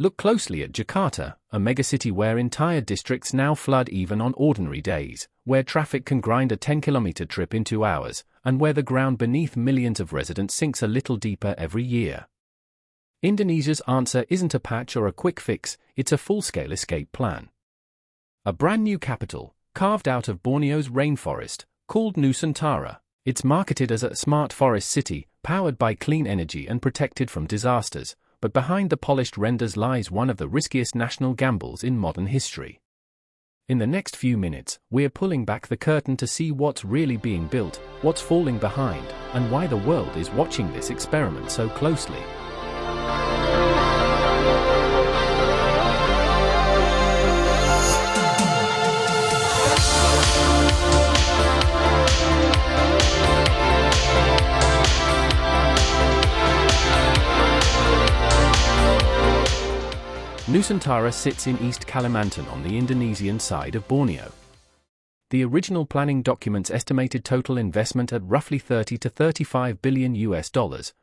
Look closely at Jakarta, a megacity where entire districts now flood even on ordinary days, where traffic can grind a 10-kilometer trip in 2 hours, and where the ground beneath millions of residents sinks a little deeper every year. Indonesia's answer isn't a patch or a quick fix, it's a full-scale escape plan. A brand new capital, carved out of Borneo's rainforest, called Nusantara. It's marketed as a smart forest city, powered by clean energy and protected from disasters, but behind the polished renders lies one of the riskiest national gambles in modern history. In the next few minutes, we're pulling back the curtain to see what's really being built, what's falling behind, and why the world is watching this experiment so closely. Nusantara sits in East Kalimantan on the Indonesian side of Borneo. The original planning documents estimated total investment at roughly $30 to $35 billion,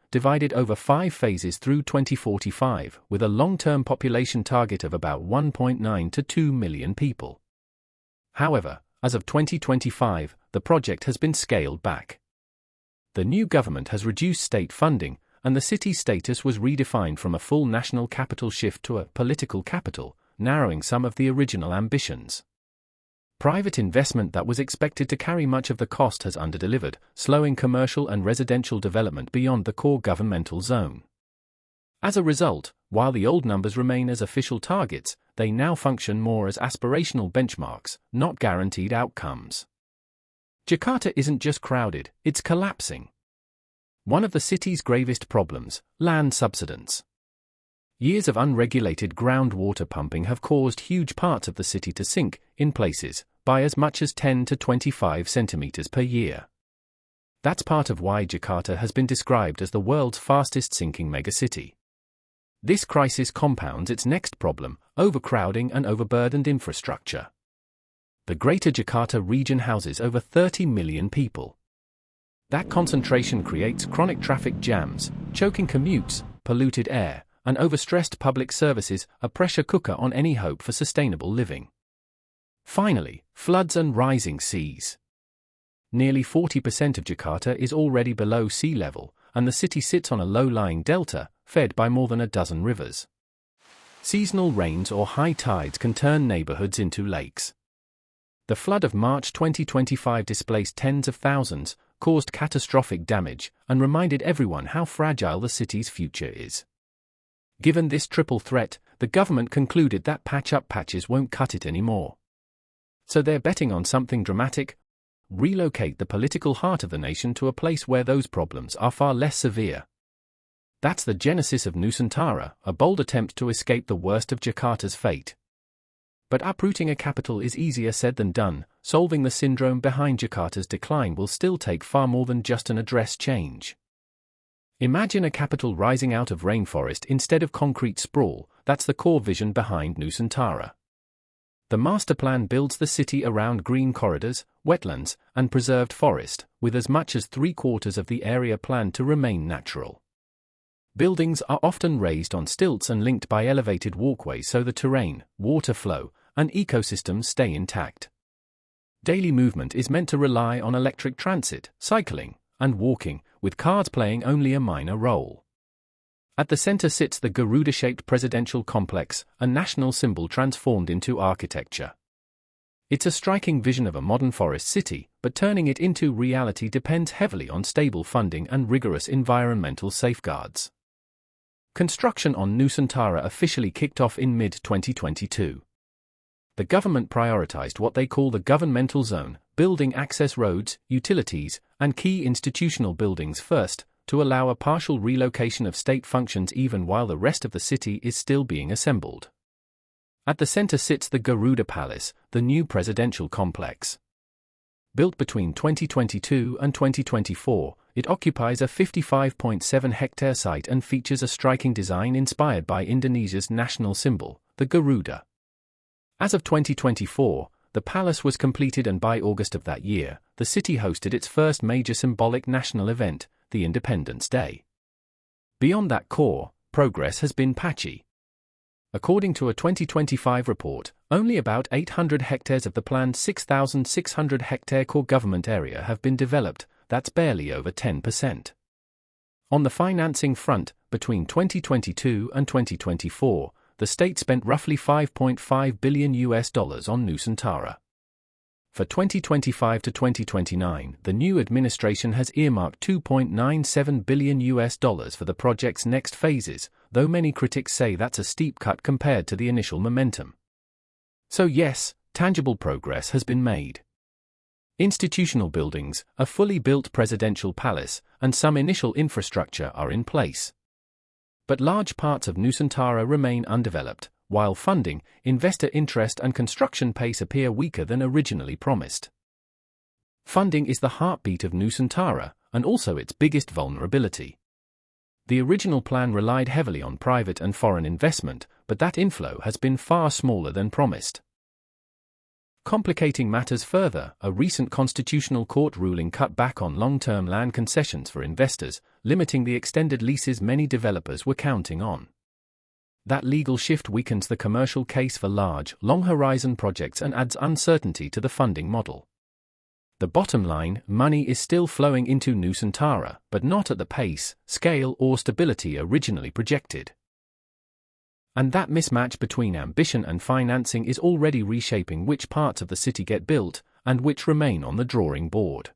divided over 5 phases through 2045, with a long-term population target of about 1.9 to 2 million people. However, as of 2025, the project has been scaled back. The new government has reduced state funding, and the city's status was redefined from a full national capital shift to a political capital, narrowing some of the original ambitions. Private investment that was expected to carry much of the cost has underdelivered, slowing commercial and residential development beyond the core governmental zone. As a result, while the old numbers remain as official targets, they now function more as aspirational benchmarks, not guaranteed outcomes. Jakarta isn't just crowded, it's collapsing. One of the city's gravest problems, land subsidence. Years of unregulated groundwater pumping have caused huge parts of the city to sink, in places, by as much as 10 to 25 centimeters per year. That's part of why Jakarta has been described as the world's fastest sinking megacity. This crisis compounds its next problem, overcrowding and overburdened infrastructure. The Greater Jakarta region houses over 30 million people. That concentration creates chronic traffic jams, choking commutes, polluted air, and overstressed public services, a pressure cooker on any hope for sustainable living. Finally, floods and rising seas. Nearly 40% of Jakarta is already below sea level, and the city sits on a low-lying delta, fed by more than a dozen rivers. Seasonal rains or high tides can turn neighborhoods into lakes. The flood of March 2025 displaced tens of thousands, caused catastrophic damage, and reminded everyone how fragile the city's future is. Given this triple threat, the government concluded that patch-up patches won't cut it anymore. So they're betting on something dramatic: relocate the political heart of the nation to a place where those problems are far less severe. That's the genesis of Nusantara, a bold attempt to escape the worst of Jakarta's fate. But uprooting a capital is easier said than done. Solving the syndrome behind Jakarta's decline will still take far more than just an address change. Imagine a capital rising out of rainforest instead of concrete sprawl. That's the core vision behind Nusantara. The master plan builds the city around green corridors, wetlands, and preserved forest, with as much as 3/4 of the area planned to remain natural. Buildings are often raised on stilts and linked by elevated walkways so the terrain, water flow, and ecosystems stay intact. Daily movement is meant to rely on electric transit, cycling, and walking, with cars playing only a minor role. At the center sits the Garuda-shaped presidential complex, a national symbol transformed into architecture. It's a striking vision of a modern forest city, but turning it into reality depends heavily on stable funding and rigorous environmental safeguards. Construction on Nusantara officially kicked off in mid-2022. The government prioritized what they call the governmental zone, building access roads, utilities, and key institutional buildings first, to allow a partial relocation of state functions even while the rest of the city is still being assembled. At the center sits the Garuda Palace, the new presidential complex. Built between 2022 and 2024, it occupies a 55.7-hectare site and features a striking design inspired by Indonesia's national symbol, the Garuda. As of 2024, the palace was completed, and by August of that year, the city hosted its first major symbolic national event, the Independence Day. Beyond that core, progress has been patchy. According to a 2025 report, only about 800 hectares of the planned 6,600-hectare core government area have been developed. That's barely over 10%. On the financing front, between 2022 and 2024, the state spent roughly $5.5 billion on Nusantara. For 2025 to 2029, the new administration has earmarked $2.97 billion for the project's next phases, though many critics say that's a steep cut compared to the initial momentum. So yes, tangible progress has been made. Institutional buildings, a fully built presidential palace, and some initial infrastructure are in place. But large parts of Nusantara remain undeveloped, while funding, investor interest and construction pace appear weaker than originally promised. Funding is the heartbeat of Nusantara, and also its biggest vulnerability. The original plan relied heavily on private and foreign investment, but that inflow has been far smaller than promised. Complicating matters further, a recent constitutional court ruling cut back on long-term land concessions for investors, limiting the extended leases many developers were counting on. That legal shift weakens the commercial case for large, long-horizon projects and adds uncertainty to the funding model. The bottom line, money is still flowing into Nusantara, but not at the pace, scale or stability originally projected. And that mismatch between ambition and financing is already reshaping which parts of the city get built, and which remain on the drawing board.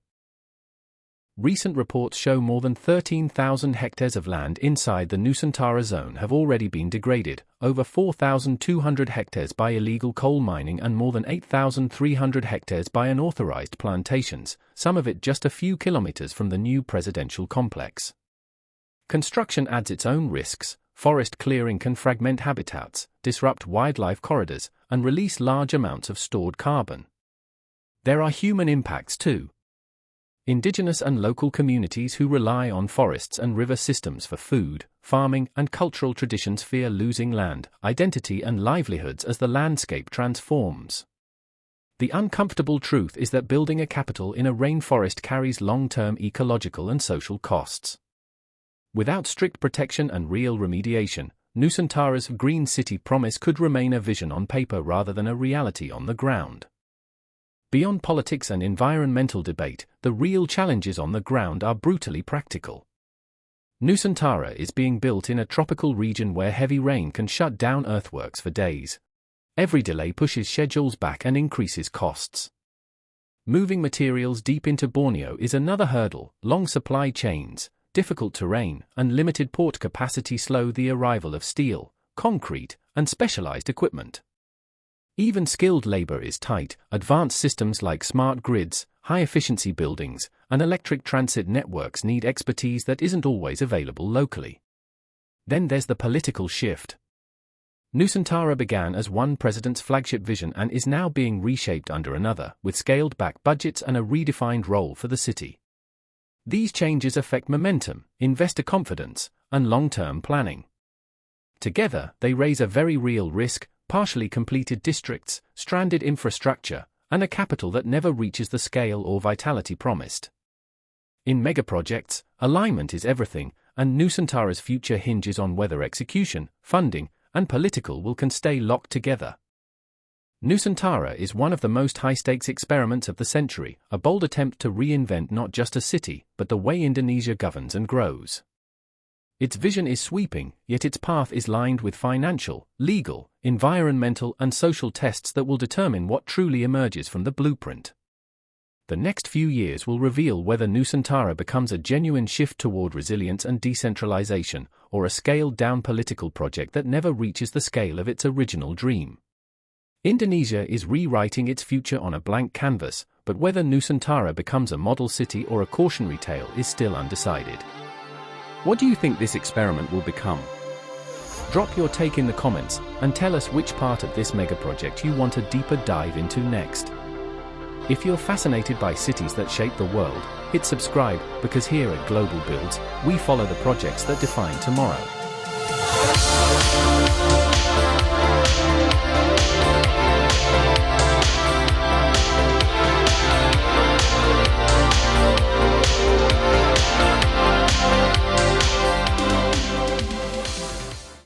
Recent reports show more than 13,000 hectares of land inside the Nusantara zone have already been degraded, over 4,200 hectares by illegal coal mining and more than 8,300 hectares by unauthorized plantations, some of it just a few kilometers from the new presidential complex. Construction adds its own risks. Forest clearing can fragment habitats, disrupt wildlife corridors, and release large amounts of stored carbon. There are human impacts too. Indigenous and local communities who rely on forests and river systems for food, farming, and cultural traditions fear losing land, identity, and livelihoods as the landscape transforms. The uncomfortable truth is that building a capital in a rainforest carries long-term ecological and social costs. Without strict protection and real remediation, Nusantara's green city promise could remain a vision on paper rather than a reality on the ground. Beyond politics and environmental debate, the real challenges on the ground are brutally practical. Nusantara is being built in a tropical region where heavy rain can shut down earthworks for days. Every delay pushes schedules back and increases costs. Moving materials deep into Borneo is another hurdle. Long supply chains, difficult terrain, and limited port capacity slow the arrival of steel, concrete, and specialized equipment. Even skilled labor is tight. Advanced systems like smart grids, high-efficiency buildings, and electric transit networks need expertise that isn't always available locally. Then there's the political shift. Nusantara began as one president's flagship vision and is now being reshaped under another, with scaled-back budgets and a redefined role for the city. These changes affect momentum, investor confidence, and long-term planning. Together, they raise a very real risk: partially completed districts, stranded infrastructure, and a capital that never reaches the scale or vitality promised. In megaprojects, alignment is everything, and Nusantara's future hinges on whether execution, funding, and political will can stay locked together. Nusantara is one of the most high-stakes experiments of the century, a bold attempt to reinvent not just a city, but the way Indonesia governs and grows. Its vision is sweeping, yet its path is lined with financial, legal, environmental, and social tests that will determine what truly emerges from the blueprint. The next few years will reveal whether Nusantara becomes a genuine shift toward resilience and decentralization, or a scaled-down political project that never reaches the scale of its original dream. Indonesia is rewriting its future on a blank canvas, but whether Nusantara becomes a model city or a cautionary tale is still undecided. What do you think this experiment will become? Drop your take in the comments, and tell us which part of this megaproject you want a deeper dive into next. If you're fascinated by cities that shape the world, hit subscribe, because here at Global Builds, we follow the projects that define tomorrow.